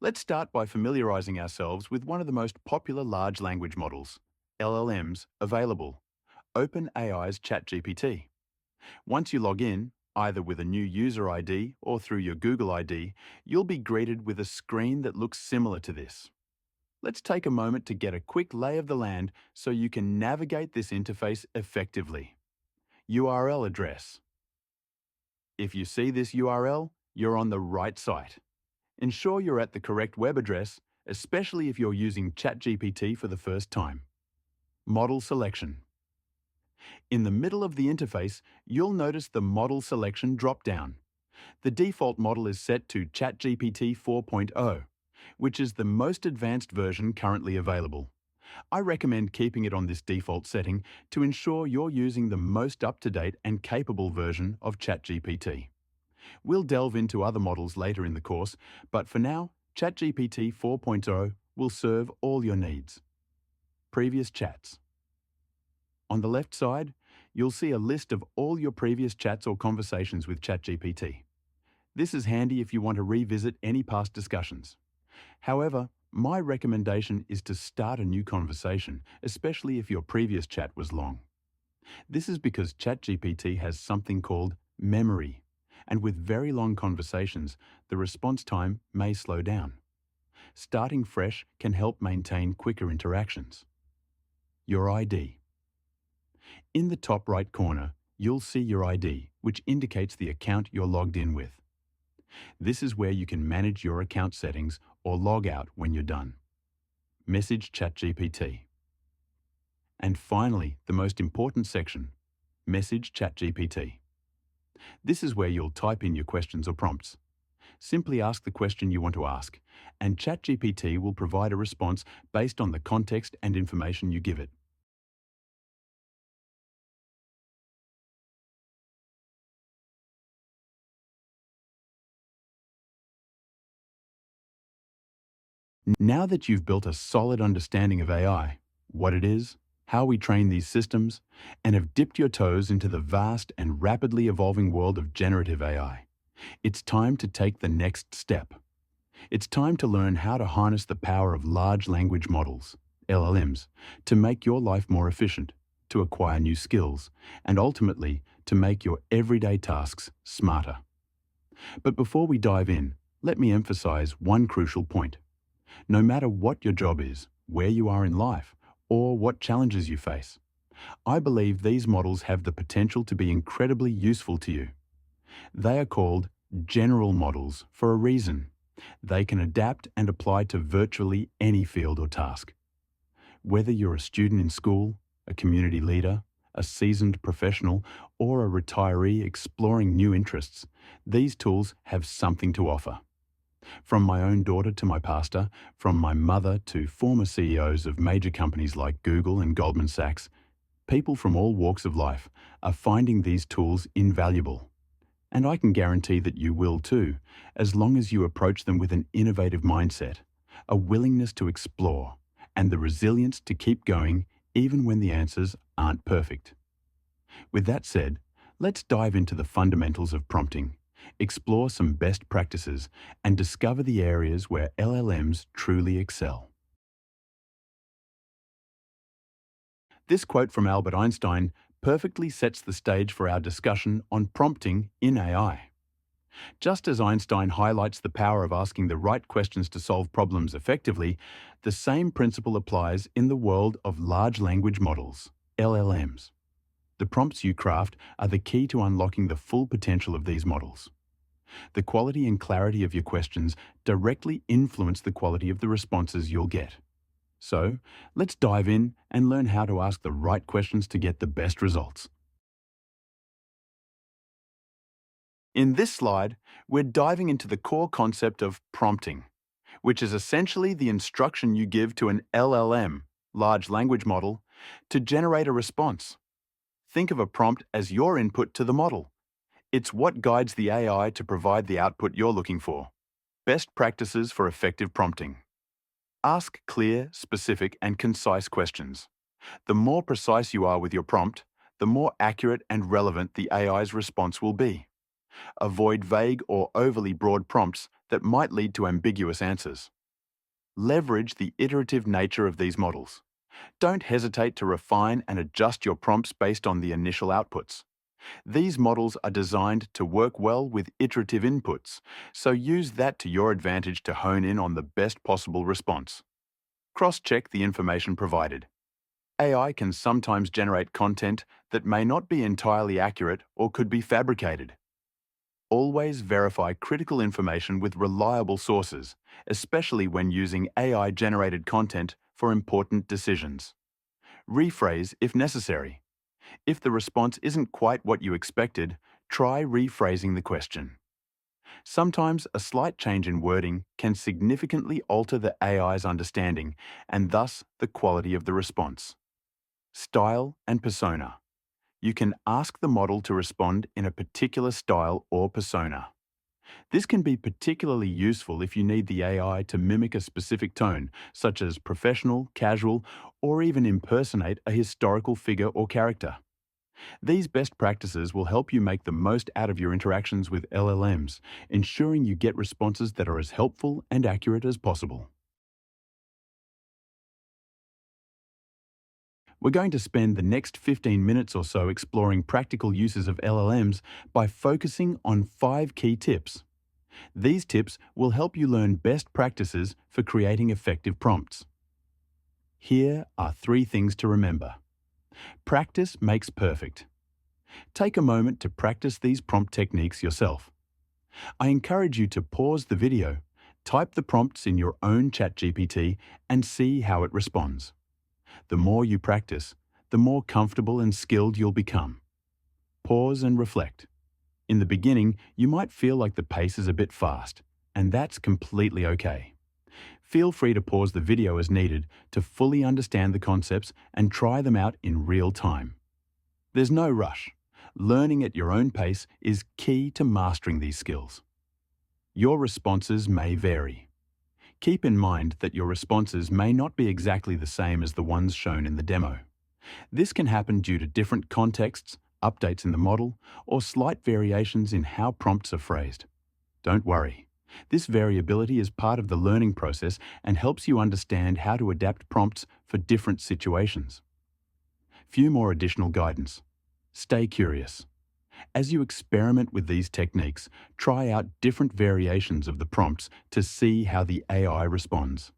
Let's start by familiarizing ourselves with one of the most popular large language models, LLMs, available, OpenAI's ChatGPT. Once you log in, either with a new user ID or through your Google ID, you'll be greeted with a screen that looks similar to this. Let's take a moment to get a quick lay of the land so you can navigate this interface effectively. URL address. If you see this URL, you're on the right site. Ensure you're at the correct web address, especially if you're using ChatGPT for the first time. Model selection. In the middle of the interface, you'll notice the Model Selection drop-down. The default model is set to ChatGPT 4.0, which is the most advanced version currently available. I recommend keeping it on this default setting to ensure you're using the most up-to-date and capable version of ChatGPT. We'll delve into other models later in the course, but for now, ChatGPT 4.0 will serve all your needs. Previous chats. On the left side, you'll see a list of all your previous chats or conversations with ChatGPT. This is handy if you want to revisit any past discussions. However, my recommendation is to start a new conversation, especially if your previous chat was long. This is because ChatGPT has something called memory, and with very long conversations, the response time may slow down. Starting fresh can help maintain quicker interactions. Your ID. In the top right corner, you'll see your ID, which indicates the account you're logged in with. This is where you can manage your account settings or log out when you're done. Message ChatGPT. And finally, the most important section, Message ChatGPT. This is where you'll type in your questions or prompts. Simply ask the question you want to ask, and ChatGPT will provide a response based on the context and information you give it. Now that you've built a solid understanding of AI, what it is, how we train these systems, and have dipped your toes into the vast and rapidly evolving world of generative AI, it's time to take the next step. It's time to learn how to harness the power of large language models, LLMs, to make your life more efficient, to acquire new skills, and ultimately to make your everyday tasks smarter. But before we dive in, let me emphasize one crucial point. No matter what your job is, where you are in life, or what challenges you face, I believe these models have the potential to be incredibly useful to you. They are called general models for a reason. They can adapt and apply to virtually any field or task. Whether you're a student in school, a community leader, a seasoned professional, or a retiree exploring new interests, these tools have something to offer. From my own daughter to my pastor, from my mother to former CEOs of major companies like Google and Goldman Sachs, people from all walks of life are finding these tools invaluable. And I can guarantee that you will too, as long as you approach them with an innovative mindset, a willingness to explore, and the resilience to keep going even when the answers aren't perfect. With that said, let's dive into the fundamentals of prompting, explore some best practices, and discover the areas where LLMs truly excel. This quote from Albert Einstein perfectly sets the stage for our discussion on prompting in AI. Just as Einstein highlights the power of asking the right questions to solve problems effectively, the same principle applies in the world of large language models, LLMs. The prompts you craft are the key to unlocking the full potential of these models. The quality and clarity of your questions directly influence the quality of the responses you'll get. So, let's dive in and learn how to ask the right questions to get the best results. In this slide, we're diving into the core concept of prompting, which is essentially the instruction you give to an LLM, large language model, to generate a response. Think of a prompt as your input to the model. It's what guides the AI to provide the output you're looking for. Best practices for effective prompting. Ask clear, specific, and concise questions. The more precise you are with your prompt, the more accurate and relevant the AI's response will be. Avoid vague or overly broad prompts that might lead to ambiguous answers. Leverage the iterative nature of these models. Don't hesitate to refine and adjust your prompts based on the initial outputs. These models are designed to work well with iterative inputs, so use that to your advantage to hone in on the best possible response. Cross-check the information provided. AI can sometimes generate content that may not be entirely accurate or could be fabricated. Always verify critical information with reliable sources, especially when using AI-generated content for important decisions. Rephrase if necessary. If the response isn't quite what you expected, try rephrasing the question. Sometimes a slight change in wording can significantly alter the AI's understanding and thus the quality of the response. Style and persona. You can ask the model to respond in a particular style or persona. This can be particularly useful if you need the AI to mimic a specific tone, such as professional, casual, or even impersonate a historical figure or character. These best practices will help you make the most out of your interactions with LLMs, ensuring you get responses that are as helpful and accurate as possible. We're going to spend the next 15 minutes or so exploring practical uses of LLMs by focusing on 5 key tips. These tips will help you learn best practices for creating effective prompts. Here are 3 things to remember. Practice makes perfect. Take a moment to practice these prompt techniques yourself. I encourage you to pause the video, type the prompts in your own ChatGPT, and see how it responds. The more you practice, the more comfortable and skilled you'll become. Pause and reflect. In the beginning, you might feel like the pace is a bit fast, and that's completely okay. Feel free to pause the video as needed to fully understand the concepts and try them out in real time. There's no rush. Learning at your own pace is key to mastering these skills. Your responses may vary. Keep in mind that your responses may not be exactly the same as the ones shown in the demo. This can happen due to different contexts, updates in the model, or slight variations in how prompts are phrased. Don't worry. This variability is part of the learning process and helps you understand how to adapt prompts for different situations. Few more additional guidance. Stay curious. As you experiment with these techniques, try out different variations of the prompts to see how the AI responds.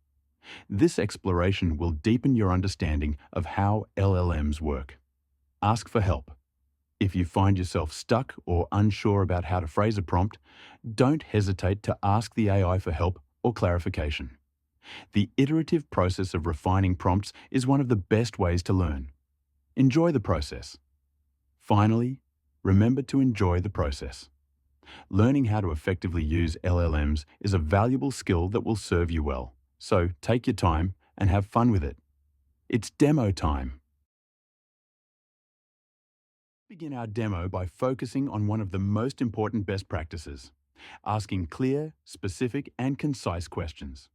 This exploration will deepen your understanding of how LLMs work. Ask for help. If you find yourself stuck or unsure about how to phrase a prompt, don't hesitate to ask the AI for help or clarification. The iterative process of refining prompts is one of the best ways to learn. Enjoy the process. Finally, remember to enjoy the process. Learning how to effectively use LLMs is a valuable skill that will serve you well. So take your time and have fun with it. It's demo time. Begin our demo by focusing on one of the most important best practices, asking clear, specific, and concise questions.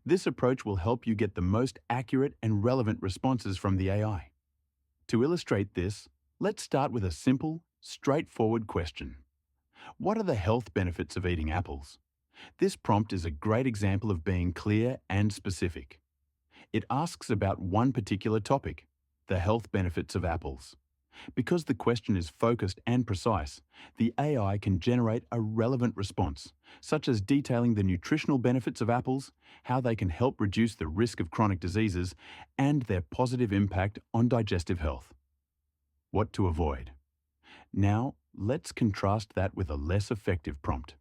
This approach will help you get the most accurate and relevant responses from the AI. To illustrate this, let's start with a simple, straightforward question. What are the health benefits of eating apples? This prompt is a great example of being clear and specific. It asks about one particular topic, the health benefits of apples. Because the question is focused and precise, the AI can generate a relevant response, such as detailing the nutritional benefits of apples, how they can help reduce the risk of chronic diseases, and their positive impact on digestive health. What to avoid? Now, let's contrast that with a less effective prompt.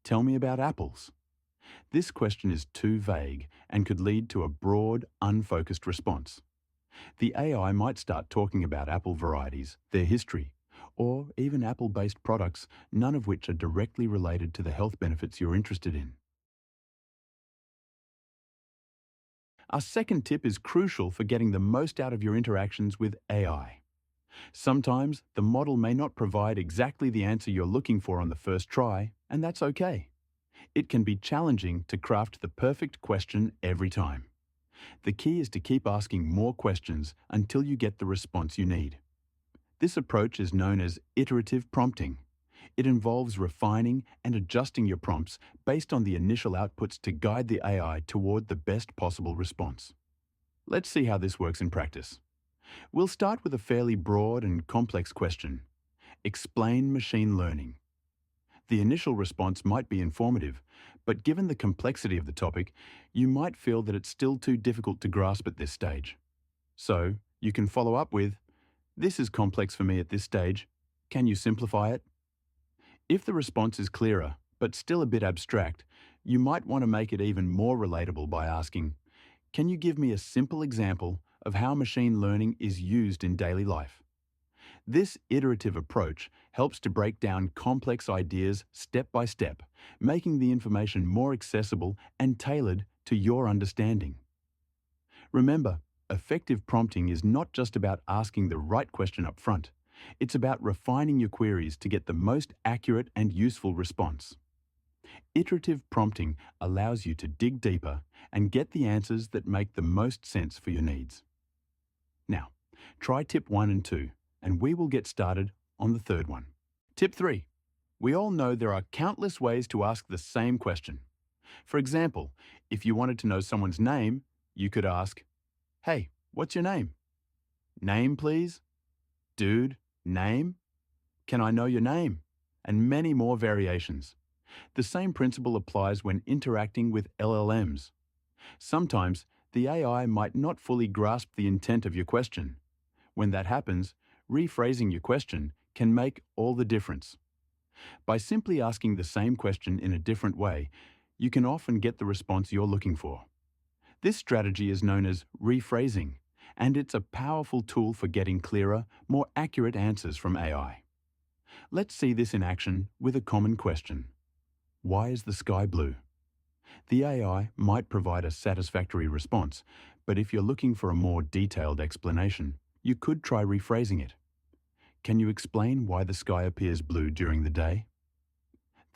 Tell me about apples. This question is too vague and could lead to a broad, unfocused response. The AI might start talking about apple varieties, their history, or even apple-based products, none of which are directly related to the health benefits you're interested in. Our second tip is crucial for getting the most out of your interactions with AI. Sometimes the model may not provide exactly the answer you're looking for on the first try, and that's okay. It can be challenging to craft the perfect question every time. The key is to keep asking more questions until you get the response you need. This approach is known as iterative prompting. It involves refining and adjusting your prompts based on the initial outputs to guide the AI toward the best possible response. Let's see how this works in practice. We'll start with a fairly broad and complex question. Explain machine learning. The initial response might be informative, but given the complexity of the topic, you might feel that it's still too difficult to grasp at this stage. So, you can follow up with, "This is complex for me at this stage. Can you simplify it?" If the response is clearer, but still a bit abstract, you might want to make it even more relatable by asking, "Can you give me a simple example of how machine learning is used in daily life?" This iterative approach helps to break down complex ideas step by step, making the information more accessible and tailored to your understanding. Remember, effective prompting is not just about asking the right question up front. It's about refining your queries to get the most accurate and useful response. Iterative prompting allows you to dig deeper and get the answers that make the most sense for your needs. Now, try tip 1 and 2, and we will get started on the third one. Tip 3. We all know there are countless ways to ask the same question. For example, if you wanted to know someone's name, you could ask, "Hey, what's your name?" "Name, please?" "Dude, name?" "Can I know your name?" And many more variations. The same principle applies when interacting with LLMs. Sometimes, the AI might not fully grasp the intent of your question. When that happens, rephrasing your question can make all the difference. By simply asking the same question in a different way, you can often get the response you're looking for. This strategy is known as rephrasing, and it's a powerful tool for getting clearer, more accurate answers from AI. Let's see this in action with a common question. Why is the sky blue? The AI might provide a satisfactory response, but if you're looking for a more detailed explanation, you could try rephrasing it. Can you explain why the sky appears blue during the day?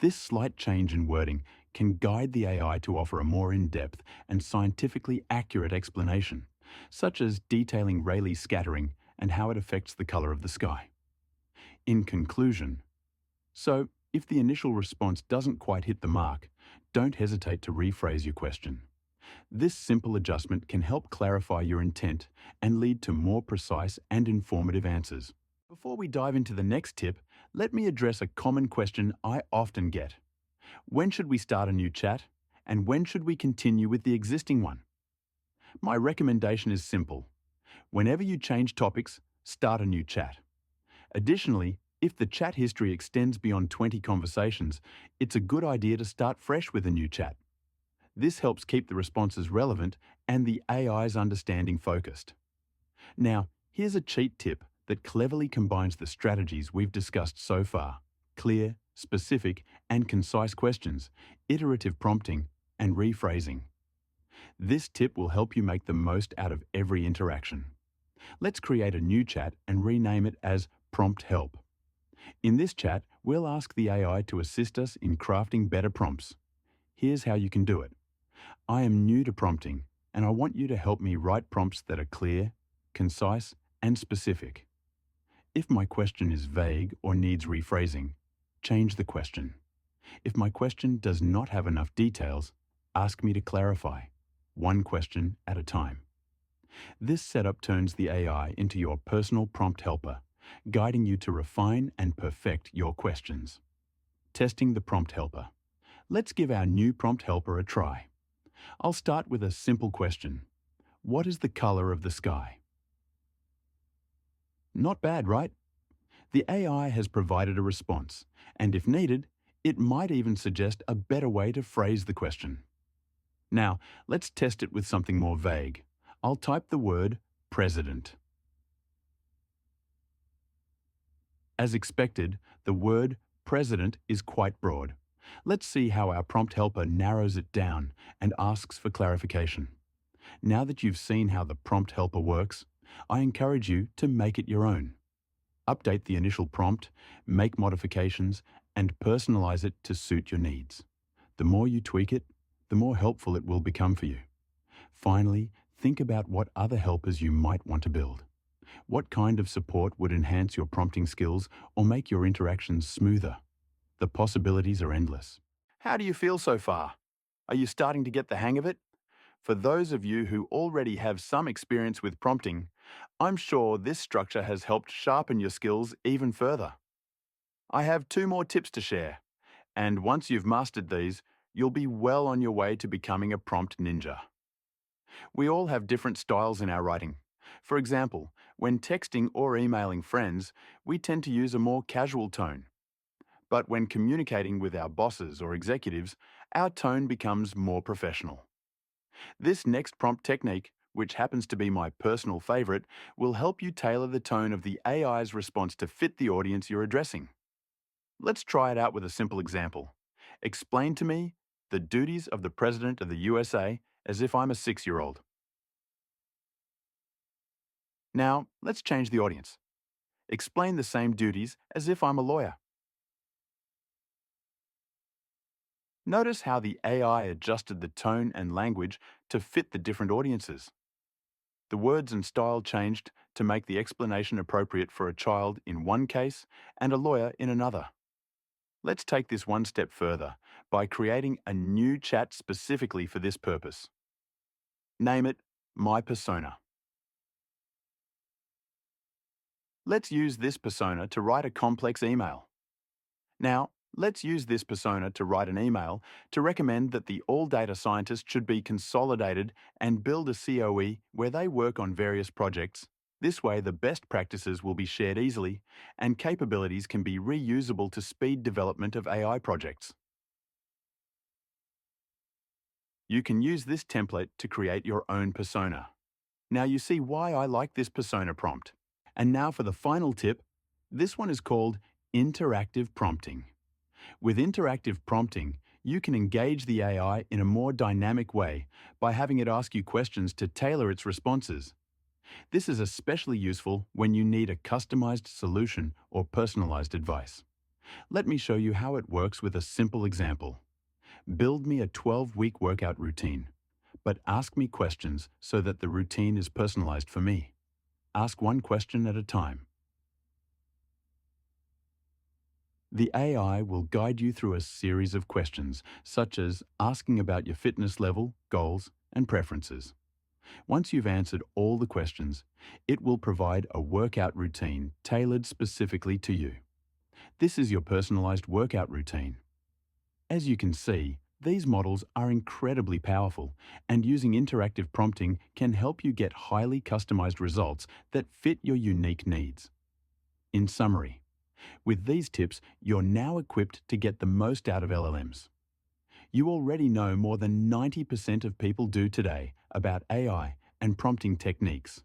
This slight change in wording can guide the AI to offer a more in-depth and scientifically accurate explanation, such as detailing Rayleigh scattering and how it affects the color of the sky. In conclusion, if the initial response doesn't quite hit the mark, don't hesitate to rephrase your question. This simple adjustment can help clarify your intent and lead to more precise and informative answers. Before we dive into the next tip, let me address a common question I often get. When should we start a new chat? And when should we continue with the existing one? My recommendation is simple. Whenever you change topics, start a new chat. Additionally, if the chat history extends beyond 20 conversations, it's a good idea to start fresh with a new chat. This helps keep the responses relevant and the AI's understanding focused. Now, here's a cheat tip that cleverly combines the strategies we've discussed so far: clear, specific, and concise questions, iterative prompting, and rephrasing. This tip will help you make the most out of every interaction. Let's create a new chat and rename it as Prompt Help. In this chat, we'll ask the AI to assist us in crafting better prompts. Here's how you can do it. I am new to prompting, and I want you to help me write prompts that are clear, concise, and specific. If my question is vague or needs rephrasing, change the question. If my question does not have enough details, ask me to clarify, one question at a time. This setup turns the AI into your personal prompt helper, guiding you to refine and perfect your questions. Testing the prompt helper. Let's give our new prompt helper a try. I'll start with a simple question. What is the color of the sky? Not bad, right? The AI has provided a response, and if needed, it might even suggest a better way to phrase the question. Now, let's test it with something more vague. I'll type the word president. As expected, the word president is quite broad. Let's see how our prompt helper narrows it down and asks for clarification. Now that you've seen how the prompt helper works, I encourage you to make it your own. Update the initial prompt, make modifications, and personalize it to suit your needs. The more you tweak it, the more helpful it will become for you. Finally, think about what other helpers you might want to build. What kind of support would enhance your prompting skills or make your interactions smoother? The possibilities are endless. How do you feel so far? Are you starting to get the hang of it? For those of you who already have some experience with prompting, I'm sure this structure has helped sharpen your skills even further. I have 2 more tips to share, and once you've mastered these, you'll be well on your way to becoming a prompt ninja. We all have different styles in our writing. For example, when texting or emailing friends, we tend to use a more casual tone. But when communicating with our bosses or executives, our tone becomes more professional. This next prompt technique, which happens to be my personal favorite, will help you tailor the tone of the AI's response to fit the audience you're addressing. Let's try it out with a simple example. Explain to me the duties of the President of the USA as if I'm a 6-year-old. Now, let's change the audience. Explain the same duties as if I'm a lawyer. Notice how the AI adjusted the tone and language to fit the different audiences. The words and style changed to make the explanation appropriate for a child in one case and a lawyer in another. Let's take this one step further by creating a new chat specifically for this purpose. Name it My Persona. Let's use this persona to write a complex email. Now, let's use this persona to write an email to recommend that the all data scientists should be consolidated and build a COE where they work on various projects. This way, the best practices will be shared easily and capabilities can be reusable to speed development of AI projects. You can use this template to create your own persona. Now you see why I like this persona prompt. And now for the final tip. This one is called interactive prompting. With interactive prompting, you can engage the AI in a more dynamic way by having it ask you questions to tailor its responses. This is especially useful when you need a customized solution or personalized advice. Let me show you how it works with a simple example. Build me a 12-week workout routine, but ask me questions so that the routine is personalized for me. Ask one question at a time. The AI will guide you through a series of questions, such as asking about your fitness level, goals, and preferences. Once you've answered all the questions, it will provide a workout routine tailored specifically to you. This is your personalized workout routine. As you can see, these models are incredibly powerful, and using interactive prompting can help you get highly customized results that fit your unique needs. In summary, with these tips, you're now equipped to get the most out of LLMs. You already know more than 90% of people do today about AI and prompting techniques.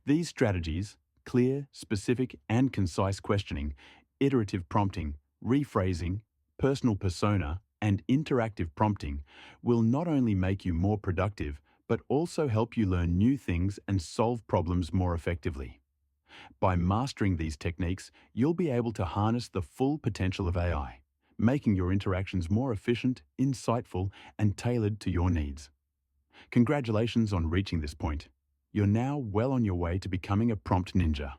These strategies, clear, specific, and concise questioning, iterative prompting, rephrasing, personal persona, and interactive prompting, will not only make you more productive, but also help you learn new things and solve problems more effectively. By mastering these techniques, you'll be able to harness the full potential of AI, making your interactions more efficient, insightful, and tailored to your needs. Congratulations on reaching this point. You're now well on your way to becoming a prompt ninja.